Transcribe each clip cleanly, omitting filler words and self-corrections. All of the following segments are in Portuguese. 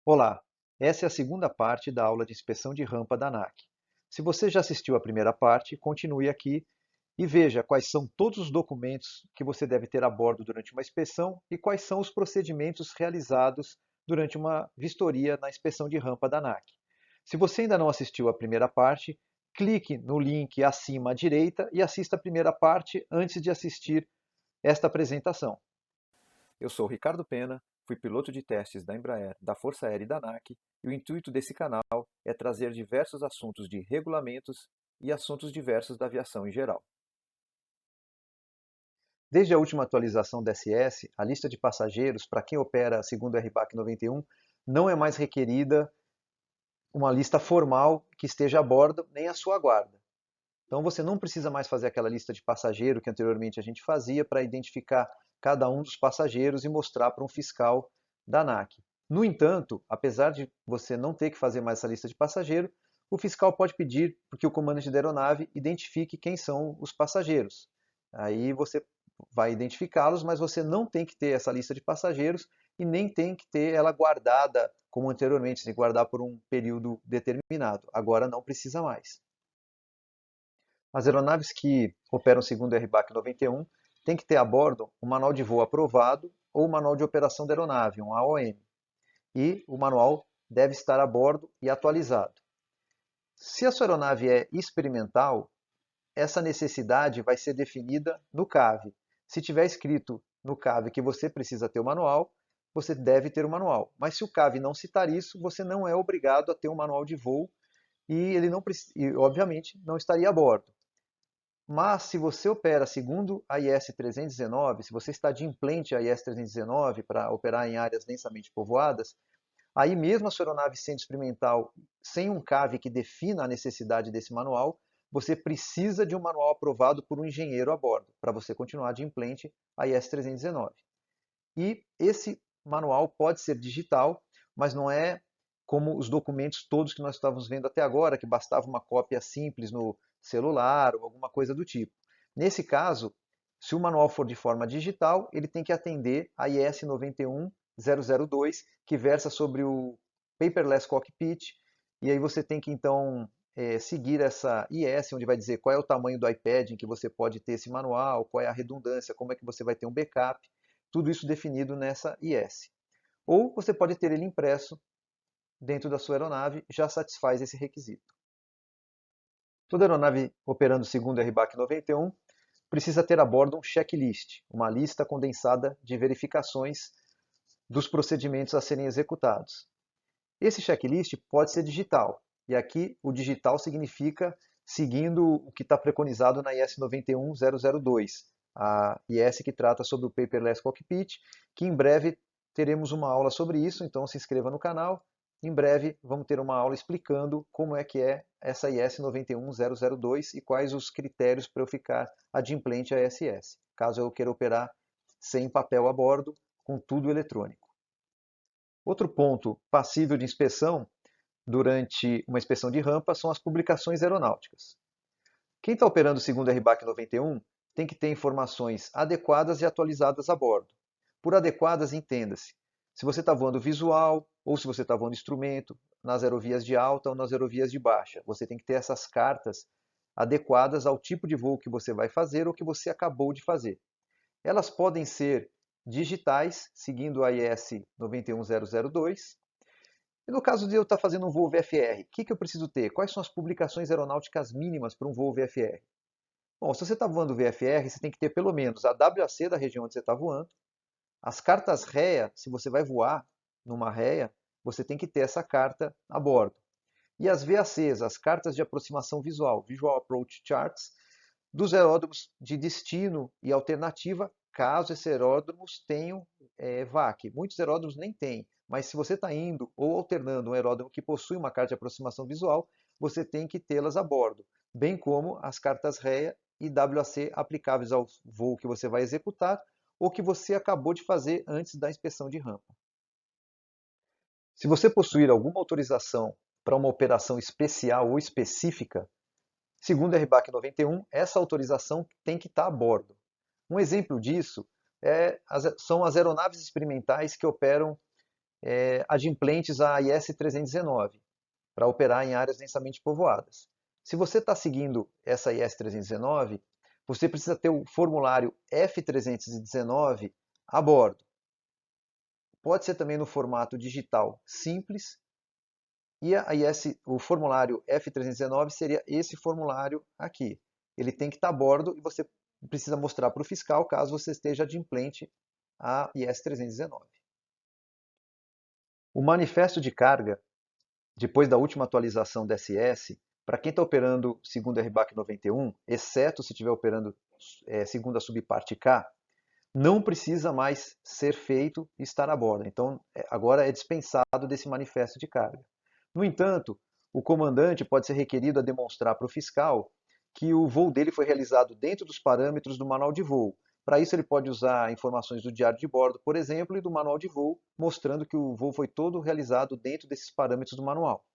Olá, essa é a segunda parte da aula de inspeção de rampa da ANAC. Se você já assistiu à primeira parte, continue aqui e veja quais são todos os documentos que você deve ter a bordo durante uma inspeção e quais são os procedimentos realizados durante uma vistoria na inspeção de rampa da ANAC. Se você ainda não assistiu à primeira parte, clique no link acima à direita e assista a primeira parte antes de assistir esta apresentação. Eu sou Ricardo Pena, fui piloto de testes da Embraer, da Força Aérea e da ANAC, e o intuito desse canal é trazer diversos assuntos de regulamentos e assuntos diversos da aviação em geral. Desde a última atualização da SS, a lista de passageiros para quem opera segundo o RBAC 91 não é mais requerida uma lista formal que esteja a bordo, nem a sua guarda. Então você não precisa mais fazer aquela lista de passageiro que anteriormente a gente fazia para identificar cada um dos passageiros e mostrar para um fiscal da ANAC. No entanto, apesar de você não ter que fazer mais essa lista de passageiro, o fiscal pode pedir que o comandante da aeronave identifique quem são os passageiros. Aí você vai identificá-los, mas você não tem que ter essa lista de passageiros e nem tem que ter ela guardada como anteriormente, você tem que guardar por um período determinado. Agora não precisa mais. As aeronaves que operam segundo o RBAC 91 têm que ter a bordo um manual de voo aprovado ou manual de operação da aeronave, um AOM. E o manual deve estar a bordo e atualizado. Se a sua aeronave é experimental, essa necessidade vai ser definida no CAV. Se tiver escrito no CAV que você precisa ter o manual, você deve ter o manual. Mas se o CAV não citar isso, você não é obrigado a ter um manual de voo e ele não, e, obviamente, não estaria a bordo. Mas se você opera segundo a IS 319, se você está de implante a IS 319 para operar em áreas densamente povoadas, aí mesmo a sua aeronave sendo experimental, sem um CAV que defina a necessidade desse manual, você precisa de um manual aprovado por um engenheiro a bordo, para você continuar de implante a IS 319. E esse manual pode ser digital, mas não é como os documentos todos que nós estávamos vendo até agora, que bastava uma cópia simples no celular ou alguma coisa do tipo. Nesse caso, se o manual for de forma digital, ele tem que atender a IS 91002, que versa sobre o paperless cockpit, e aí você tem que então seguir essa IS, onde vai dizer qual é o tamanho do iPad em que você pode ter esse manual, qual é a redundância, como é que você vai ter um backup, tudo isso definido nessa IS. Ou você pode ter ele impresso dentro da sua aeronave, já satisfaz esse requisito. Toda aeronave operando segundo o RBAC 91 precisa ter a bordo um checklist, uma lista condensada de verificações dos procedimentos a serem executados. Esse checklist pode ser digital, e aqui o digital significa seguindo o que está preconizado na IS 91002, a IS que trata sobre o paperless cockpit, que em breve teremos uma aula sobre isso, então se inscreva no canal. Em breve vamos ter uma aula explicando como é que é essa IS 91002 e quais os critérios para eu ficar adimplente a ISS, caso eu queira operar sem papel a bordo, com tudo eletrônico. Outro ponto passível de inspeção durante uma inspeção de rampa são as publicações aeronáuticas. Quem está operando segundo o RBAC 91 tem que ter informações adequadas e atualizadas a bordo. Por adequadas, entenda-se se você está voando visual ou se você está voando instrumento, nas aerovias de alta ou nas aerovias de baixa. Você tem que ter essas cartas adequadas ao tipo de voo que você vai fazer ou que você acabou de fazer. Elas podem ser digitais, seguindo a IS 91002, e no caso de eu estar fazendo um voo VFR, o que eu preciso ter? Quais são as publicações aeronáuticas mínimas para um voo VFR? Bom, se você está voando VFR, você tem que ter pelo menos a WAC da região onde você está voando, as cartas REA, se você vai voar numa REA, você tem que ter essa carta a bordo. E as VACs, as cartas de aproximação visual, Visual Approach Charts, dos aeródromos de destino e alternativa, caso esses aeródromos tenham VAC. Muitos aeródromos nem têm, mas se você está indo ou alternando um aeródromo que possui uma carta de aproximação visual, você tem que tê-las a bordo, bem como as cartas REA e WAC aplicáveis ao voo que você vai executar ou que você acabou de fazer antes da inspeção de rampa. Se você possuir alguma autorização para uma operação especial ou específica, segundo a RBAC 91, essa autorização tem que estar a bordo. Um exemplo disso são as aeronaves experimentais que operam adimplentes à IS 319, para operar em áreas densamente povoadas. Se você está seguindo essa IS 319, você precisa ter o formulário F319 a bordo. Pode ser também no formato digital simples, e o formulário F319 seria esse formulário aqui. Ele tem que estar a bordo e você precisa mostrar para o fiscal caso você esteja adimplente a IS 319. O manifesto de carga, depois da última atualização da SS, para quem está operando segundo a RBAC 91, exceto se estiver operando segundo a subparte K, não precisa mais ser feito e estar a bordo. Então, agora é dispensado desse manifesto de carga. No entanto, o comandante pode ser requerido a demonstrar para o fiscal que o voo dele foi realizado dentro dos parâmetros do manual de voo. Para isso, ele pode usar informações do diário de bordo, por exemplo, e do manual de voo, mostrando que o voo foi todo realizado dentro desses parâmetros do manual.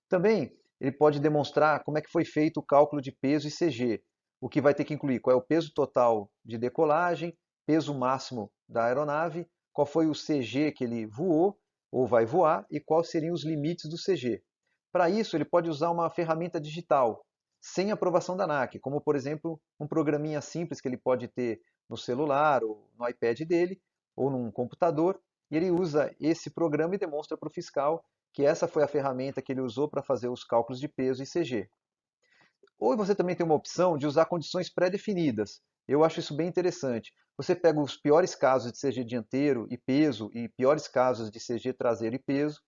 Também, ele pode demonstrar como é que foi feito o cálculo de peso e CG, o que vai ter que incluir qual é o peso total de decolagem, peso máximo da aeronave, qual foi o CG que ele voou ou vai voar e quais seriam os limites do CG. Para isso, ele pode usar uma ferramenta digital, sem aprovação da ANAC, como, por exemplo, um programinha simples que ele pode ter no celular ou no iPad dele, ou num computador, e ele usa esse programa e demonstra para o fiscal que essa foi a ferramenta que ele usou para fazer os cálculos de peso e CG. Ou você também tem uma opção de usar condições pré-definidas. Eu acho isso bem interessante. Você pega os piores casos de CG dianteiro e peso e piores casos de CG traseiro e peso,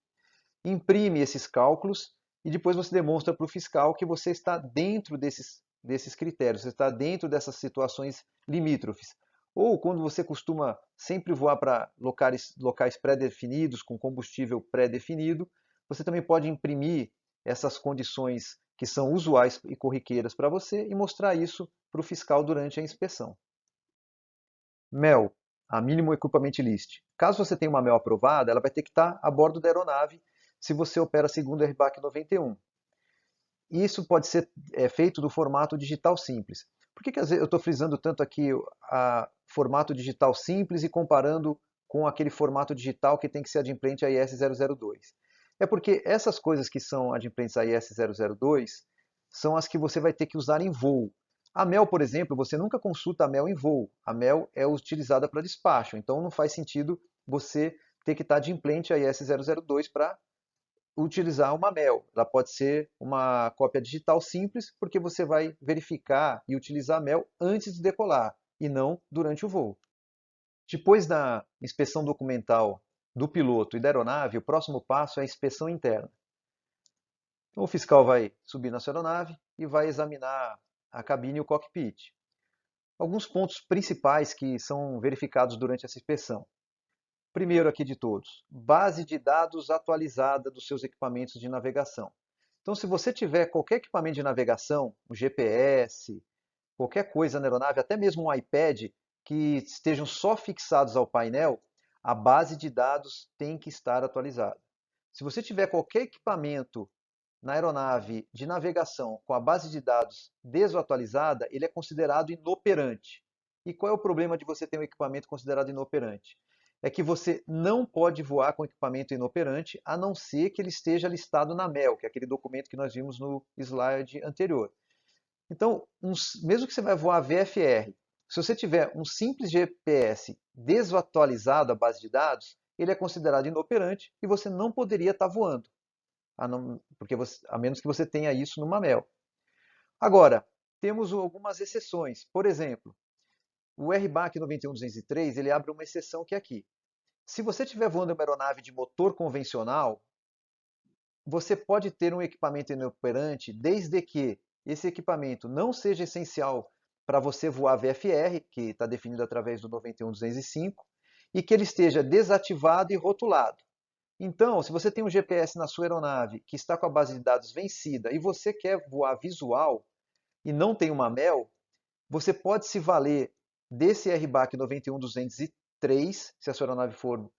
imprime esses cálculos e depois você demonstra para o fiscal que você está dentro desses critérios, você está dentro dessas situações limítrofes. Ou quando você costuma sempre voar para locais pré-definidos, com combustível pré-definido, você também pode imprimir essas condições que são usuais e corriqueiras para você e mostrar isso para o fiscal durante a inspeção. MEL, a Minimum Equipment List. Caso você tenha uma MEL aprovada, ela vai ter que estar a bordo da aeronave se você opera segundo a RBAC 91. Isso pode ser feito do formato digital simples. Por que eu estou frisando tanto aqui a formato digital simples e comparando com aquele formato digital que tem que ser adimplente à IS 002? É porque essas coisas que são adimplentes à IS 002 são as que você vai ter que usar em voo. A MEL, por exemplo, você nunca consulta a MEL em voo. A MEL é utilizada para despacho, então não faz sentido você ter que estar adimplente à IS 002 para utilizar uma MEL. Ela pode ser uma cópia digital simples, porque você vai verificar e utilizar a MEL antes de decolar, e não durante o voo. Depois da inspeção documental do piloto e da aeronave, o próximo passo é a inspeção interna. Então, o fiscal vai subir na sua aeronave e vai examinar a cabine e o cockpit. Alguns pontos principais que são verificados durante essa inspeção. Primeiro aqui de todos, base de dados atualizada dos seus equipamentos de navegação. Então, se você tiver qualquer equipamento de navegação, um GPS, qualquer coisa na aeronave, até mesmo um iPad, que estejam só fixados ao painel, a base de dados tem que estar atualizada. Se você tiver qualquer equipamento na aeronave de navegação com a base de dados desatualizada, ele é considerado inoperante. E qual é o problema de você ter um equipamento considerado inoperante? É que você não pode voar com equipamento inoperante, a não ser que ele esteja listado na MEL, que é aquele documento que nós vimos no slide anterior. Então, mesmo que você vai voar VFR, se você tiver um simples GPS desatualizado à base de dados, ele é considerado inoperante e você não poderia estar voando, a menos que você tenha isso numa MEL. Agora, temos algumas exceções. Por exemplo, o RBAC 91203 ele abre uma exceção que é aqui. Se você estiver voando uma aeronave de motor convencional, você pode ter um equipamento inoperante desde que esse equipamento não seja essencial para você voar VFR, que está definido através do 91205, e que ele esteja desativado e rotulado. Então, se você tem um GPS na sua aeronave que está com a base de dados vencida e você quer voar visual e não tem uma MEL, você pode se valer desse RBAC 91203, se a sua aeronave for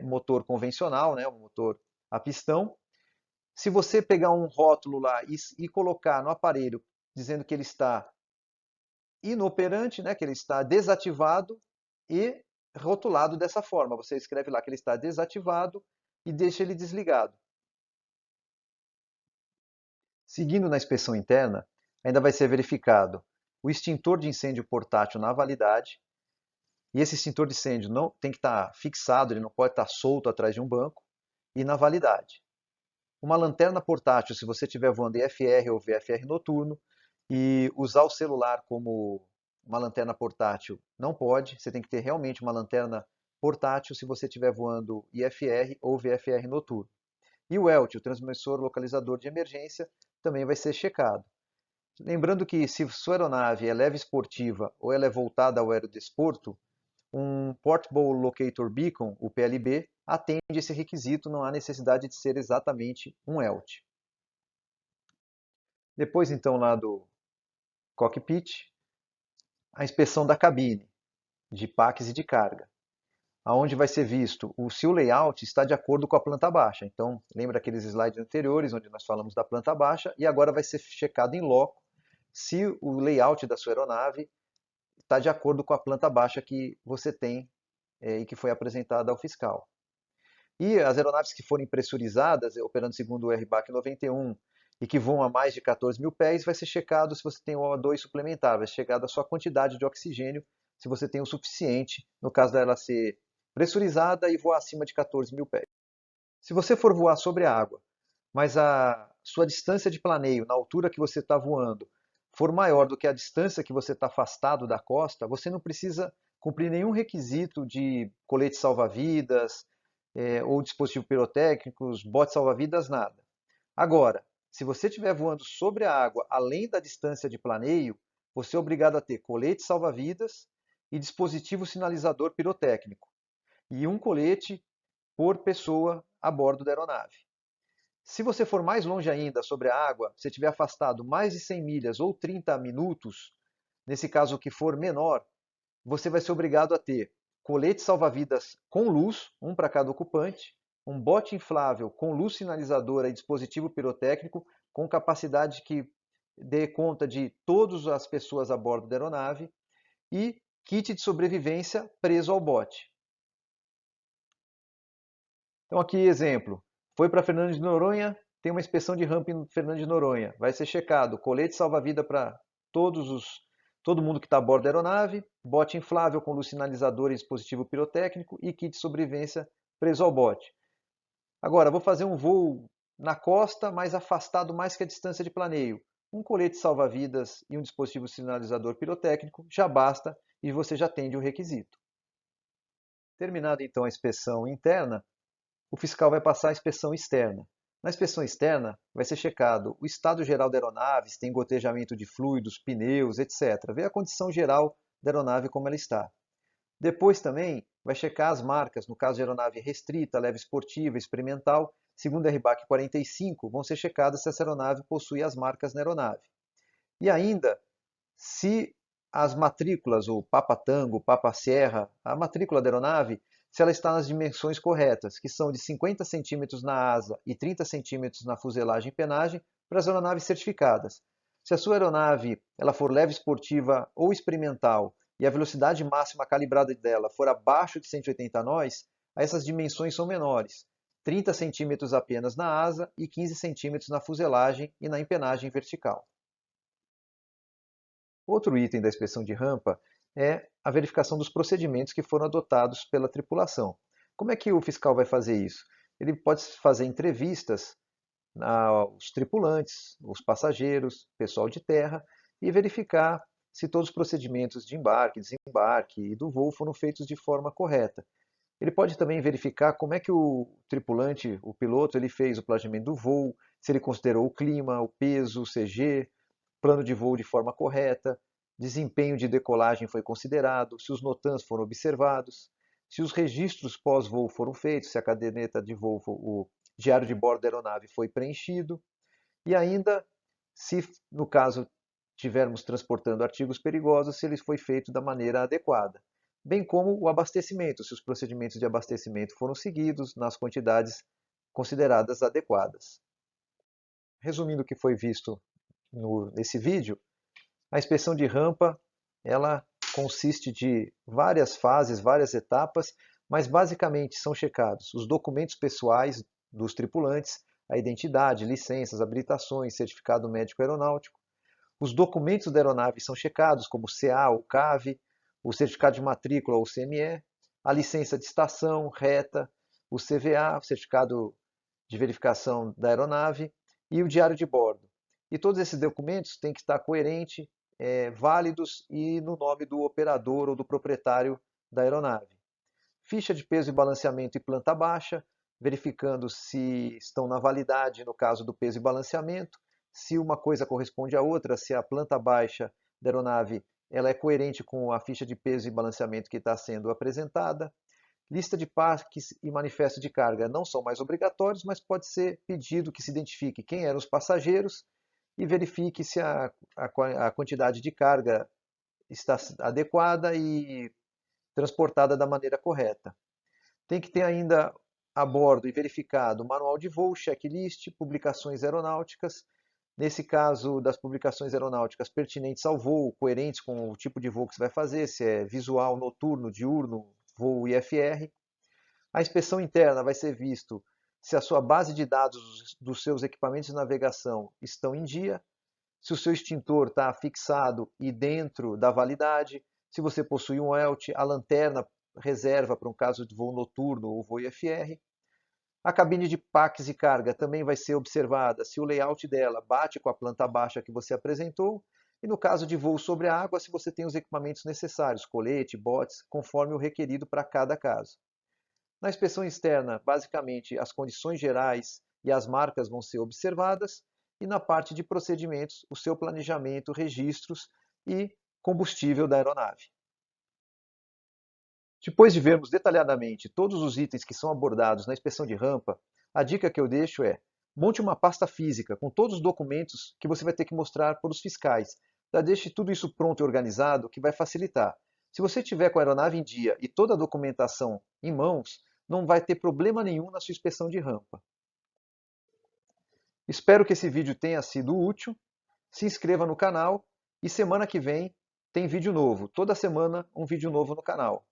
motor convencional, né, um motor a pistão. Se você pegar um rótulo lá e colocar no aparelho dizendo que ele está inoperante, né, que ele está desativado e rotulado dessa forma. Você escreve lá que ele está desativado e deixa ele desligado. Seguindo na inspeção interna, ainda vai ser verificado o extintor de incêndio portátil na validade, e esse extintor de incêndio não tem que estar fixado, ele não pode estar solto atrás de um banco, e na validade. Uma lanterna portátil, se você estiver voando em FR ou VFR noturno, e usar o celular como uma lanterna portátil, não pode. Você tem que ter realmente uma lanterna portátil se você estiver voando IFR ou VFR noturno. E o ELT, o transmissor localizador de emergência, também vai ser checado. Lembrando que se sua aeronave é leve esportiva ou ela é voltada ao aerodesporto, um Portable Locator Beacon, o PLB, atende esse requisito, não há necessidade de ser exatamente um ELT. Depois, então, lá do cockpit, a inspeção da cabine, de paques e de carga, aonde vai ser visto se o layout está de acordo com a planta baixa. Então, lembra aqueles slides anteriores, onde nós falamos da planta baixa, e agora vai ser checado em loco se o layout da sua aeronave está de acordo com a planta baixa que você tem e que foi apresentada ao fiscal. E as aeronaves que forem pressurizadas, operando segundo o RBAC 91, e que voam a mais de 14 mil pés, vai ser checado se você tem o O2 suplementar, vai ser checada a sua quantidade de oxigênio, se você tem o suficiente, no caso dela ser pressurizada e voar acima de 14 mil pés. Se você for voar sobre a água, mas a sua distância de planeio, na altura que você está voando, for maior do que a distância que você está afastado da costa, você não precisa cumprir nenhum requisito de colete salva-vidas, ou dispositivo pirotécnicos, bote salva-vidas, nada. Agora, se você estiver voando sobre a água além da distância de planeio, você é obrigado a ter colete salva-vidas e dispositivo sinalizador pirotécnico, e um colete por pessoa a bordo da aeronave. Se você for mais longe ainda sobre a água, se estiver afastado mais de 100 milhas ou 30 minutos, nesse caso que for menor, você vai ser obrigado a ter colete salva-vidas com luz, um para cada ocupante, um bote inflável com luz sinalizadora e dispositivo pirotécnico com capacidade que dê conta de todas as pessoas a bordo da aeronave e kit de sobrevivência preso ao bote. Então aqui exemplo, foi para Fernando de Noronha, tem uma inspeção de rampa em Fernando de Noronha, vai ser checado colete salva-vida para todo mundo que está a bordo da aeronave, bote inflável com luz sinalizadora e dispositivo pirotécnico e kit de sobrevivência preso ao bote. Agora, vou fazer um voo na costa, mais afastado mais que a distância de planeio. Um colete salva-vidas e um dispositivo sinalizador pirotécnico já basta e você já atende o requisito. Terminada então a inspeção interna, o fiscal vai passar a inspeção externa. Na inspeção externa, vai ser checado o estado geral da aeronave, se tem gotejamento de fluidos, pneus, etc. Ver a condição geral da aeronave como ela está. Depois também vai checar as marcas, no caso de aeronave restrita, leve esportiva, experimental, segundo a RBAC 45, vão ser checadas se essa aeronave possui as marcas na aeronave. E ainda, se as matrículas, o Papa Tango, Papa Sierra, a matrícula da aeronave, se ela está nas dimensões corretas, que são de 50 centímetros na asa e 30 centímetros na fuselagem e penagem, para as aeronaves certificadas. Se a sua aeronave ela for leve esportiva ou experimental e a velocidade máxima calibrada dela for abaixo de 180 nós, essas dimensões são menores. 30 centímetros apenas na asa e 15 centímetros na fuselagem e na empenagem vertical. Outro item da inspeção de rampa é a verificação dos procedimentos que foram adotados pela tripulação. Como é que o fiscal vai fazer isso? Ele pode fazer entrevistas aos tripulantes, os passageiros, pessoal de terra, e verificar se todos os procedimentos de embarque, desembarque e do voo foram feitos de forma correta. Ele pode também verificar como é que o tripulante, o piloto, ele fez o planejamento do voo, se ele considerou o clima, o peso, o CG, plano de voo de forma correta, desempenho de decolagem foi considerado, se os NOTAMs foram observados, se os registros pós-voo foram feitos, se a caderneta de voo, o diário de bordo da aeronave foi preenchido, e ainda, se no caso estivermos transportando artigos perigosos, se ele foi feito da maneira adequada, bem como o abastecimento, se os procedimentos de abastecimento foram seguidos nas quantidades consideradas adequadas. Resumindo o que foi visto nesse vídeo, a inspeção de rampa ela consiste de várias fases, várias etapas, mas basicamente são checados os documentos pessoais dos tripulantes, a identidade, licenças, habilitações, certificado médico aeronáutico. Os documentos da aeronave são checados, como o CA, o CAV, o certificado de matrícula ou CME, a licença de estação, reta, o CVA, o certificado de verificação da aeronave, e o diário de bordo. E todos esses documentos têm que estar coerentes, válidos e no nome do operador ou do proprietário da aeronave. Ficha de peso e balanceamento e planta baixa, verificando se estão na validade no caso do peso e balanceamento, se uma coisa corresponde à outra, se a planta baixa da aeronave ela é coerente com a ficha de peso e balanceamento que está sendo apresentada. Lista de parques e manifesto de carga não são mais obrigatórios, mas pode ser pedido que se identifique quem eram os passageiros e verifique se a quantidade de carga está adequada e transportada da maneira correta. Tem que ter ainda a bordo e verificado o manual de voo, checklist, publicações aeronáuticas. Nesse caso das publicações aeronáuticas pertinentes ao voo, coerentes com o tipo de voo que você vai fazer, se é visual, noturno, diurno, voo IFR. A inspeção interna vai ser visto se a sua base de dados dos seus equipamentos de navegação estão em dia, se o seu extintor está fixado e dentro da validade, se você possui um ELT, a lanterna reserva para um caso de voo noturno ou voo IFR. A cabine de packs e carga também vai ser observada se o layout dela bate com a planta baixa que você apresentou e no caso de voo sobre a água, se você tem os equipamentos necessários, colete, botes, conforme o requerido para cada caso. Na inspeção externa, basicamente, as condições gerais e as marcas vão ser observadas e na parte de procedimentos, o seu planejamento, registros e combustível da aeronave. Depois de vermos detalhadamente todos os itens que são abordados na inspeção de rampa, a dica que eu deixo é: monte uma pasta física com todos os documentos que você vai ter que mostrar para os fiscais. Já deixe tudo isso pronto e organizado, que vai facilitar. Se você tiver com a aeronave em dia e toda a documentação em mãos, não vai ter problema nenhum na sua inspeção de rampa. Espero que esse vídeo tenha sido útil. Se inscreva no canal e semana que vem tem vídeo novo. Toda semana um vídeo novo no canal.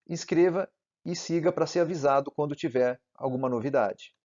Inscreva e siga para ser avisado quando tiver alguma novidade.